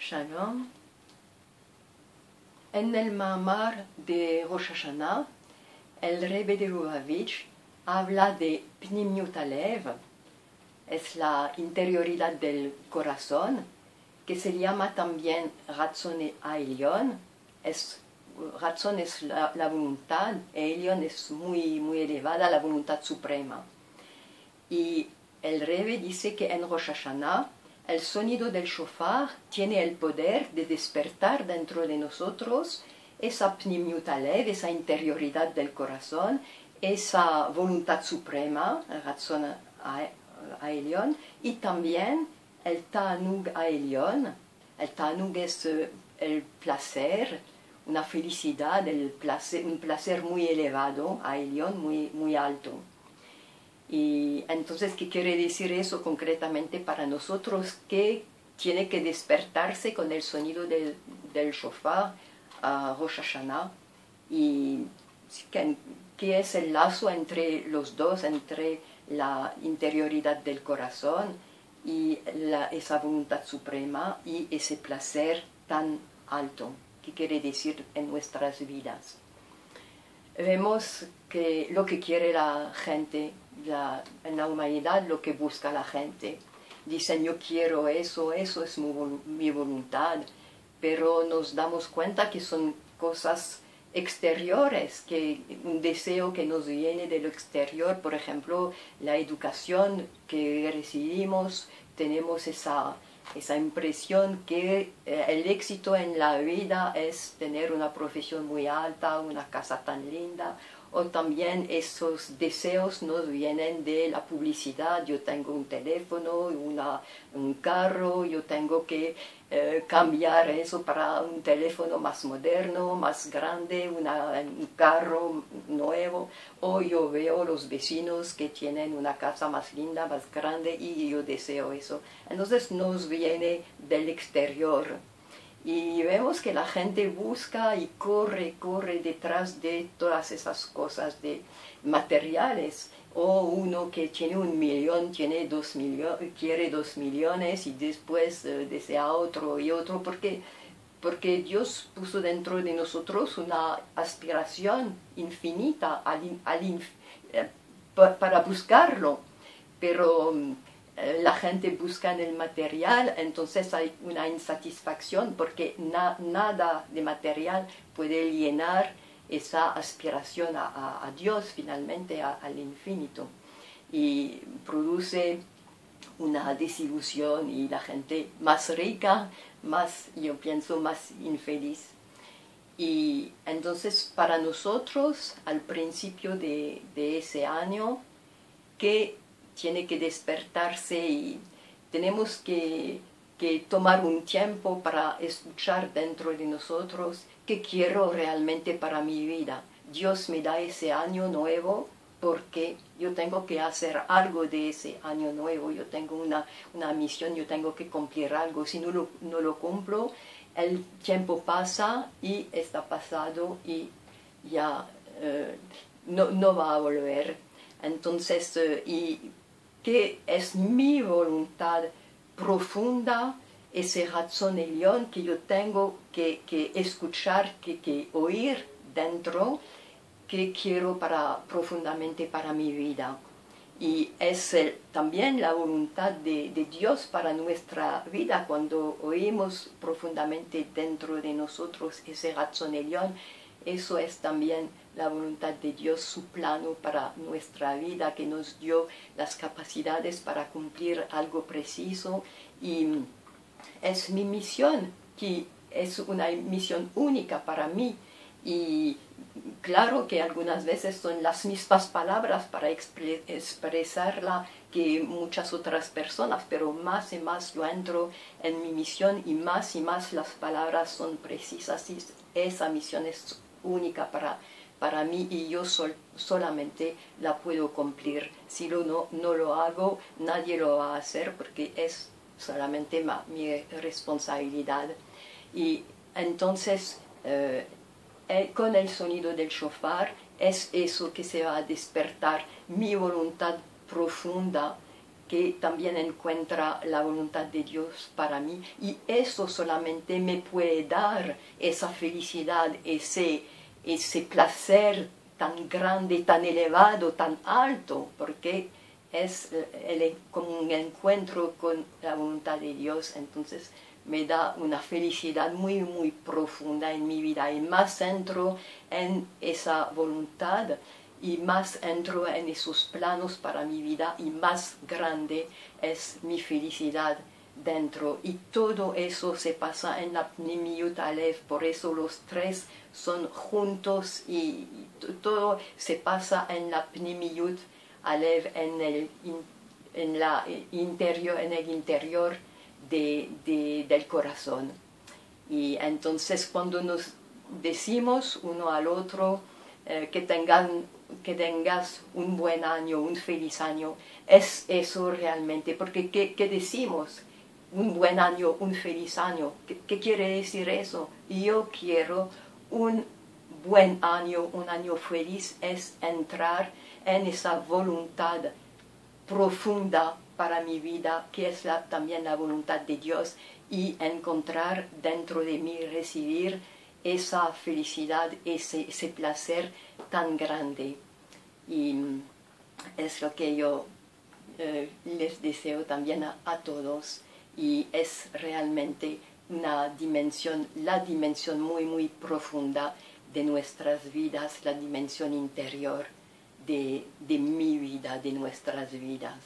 Shalom. En el Mamar de Rosh Hashanah, el Rebbe de Lubavitch habla de Pnimiut Alev, es la interioridad del corazón, que se llama también Ratzon Elyon. Ratzon es la voluntad, Elyon es muy elevada, la voluntad suprema. Y el Rebbe dice que en Rosh Hashanah el sonido del shofar tiene el poder de despertar dentro de nosotros esa Pnimiut Alev, esa interioridad del corazón, esa voluntad suprema, el Ratzon Elyon, y también el Ta'anug Elyon. El Ta'anug es el placer, una felicidad, un placer muy elevado, Elyon, muy alto. Y entonces, ¿qué quiere decir eso concretamente para nosotros? Que tiene que despertarse con el sonido del shofar a Rosh Hashanah. Y ¿qué es el lazo entre los dos, entre la interioridad del corazón y esa voluntad suprema y ese placer tan alto? ¿Qué quiere decir en nuestras vidas? Vemos que lo que quiere la gente, en la humanidad, lo que busca la gente. Dicen, yo quiero eso es mi voluntad, pero nos damos cuenta que son cosas exteriores, que un deseo que nos viene de lo exterior, por ejemplo, la educación que recibimos, tenemos esa impresión que el éxito en la vida es tener una profesión muy alta, una casa tan linda, o también esos deseos nos vienen de la publicidad. Yo tengo un teléfono, un carro, yo tengo que cambiar eso para un teléfono más moderno, más grande, un carro nuevo, o yo veo los vecinos que tienen una casa más linda, más grande, y yo deseo eso. Entonces nos viene del exterior. Y vemos que la gente busca y corre detrás de todas esas cosas de materiales. O uno que tiene 1 millón, quiere 2 millones y después desea otro y otro, porque Dios puso dentro de nosotros una aspiración infinita para buscarlo. Pero la gente busca en el material, entonces hay una insatisfacción porque nada de material puede llenar esa aspiración a Dios, finalmente al infinito, y produce una desilusión y la gente más rica, yo pienso, más infeliz. Y entonces para nosotros, al principio de ese año, que tiene que despertarse y tenemos que tomar un tiempo para escuchar dentro de nosotros qué quiero realmente para mi vida. Dios me da ese año nuevo porque yo tengo que hacer algo de ese año nuevo, yo tengo una misión, yo tengo que cumplir algo. Si no lo cumplo, el tiempo pasa y está pasado y ya no va a volver. Entonces, que es mi voluntad profunda, ese Ratzon Elyon que yo tengo que escuchar, que oír dentro, que quiero profundamente para mi vida. Y es también la voluntad de Dios para nuestra vida, cuando oímos profundamente dentro de nosotros ese Ratzon Elyon. Eso es también la voluntad de Dios, su plano para nuestra vida, que nos dio las capacidades para cumplir algo preciso. Y es mi misión, que es una misión única para mí. Y claro que algunas veces son las mismas palabras para expresarla que muchas otras personas, pero más y más yo entro en mi misión y más las palabras son precisas, y esa misión es única para mí y yo solamente la puedo cumplir. Si no lo hago, nadie lo va a hacer porque es solamente mi responsabilidad. Y entonces, con el sonido del shofar, es eso que se va a despertar, mi voluntad profunda, que también encuentra la voluntad de Dios para mí, y eso solamente me puede dar esa felicidad, ese placer tan grande, tan elevado, tan alto, porque es como un encuentro con la voluntad de Dios. Entonces me da una felicidad muy, muy profunda en mi vida, y más entro en esa voluntad y más entro en esos planos para mi vida, y más grande es mi felicidad dentro. Y todo eso se pasa en la Pnimiut Aleph, por eso los tres son juntos, y todo se pasa en la Pnimiut Aleph, en el interior del corazón. Y entonces cuando nos decimos uno al otro que tengas un buen año, un feliz año, es eso realmente, porque ¿qué decimos? Un buen año, un feliz año. ¿Qué quiere decir eso? Yo quiero un buen año, un año feliz, es entrar en esa voluntad profunda para mi vida, que es también la voluntad de Dios, y encontrar dentro de mí, recibir esa felicidad, ese placer tan grande. Y es lo que yo les deseo también a todos, y es realmente una dimensión, la dimensión muy, muy profunda de nuestras vidas, la dimensión interior de mi vida, de nuestras vidas.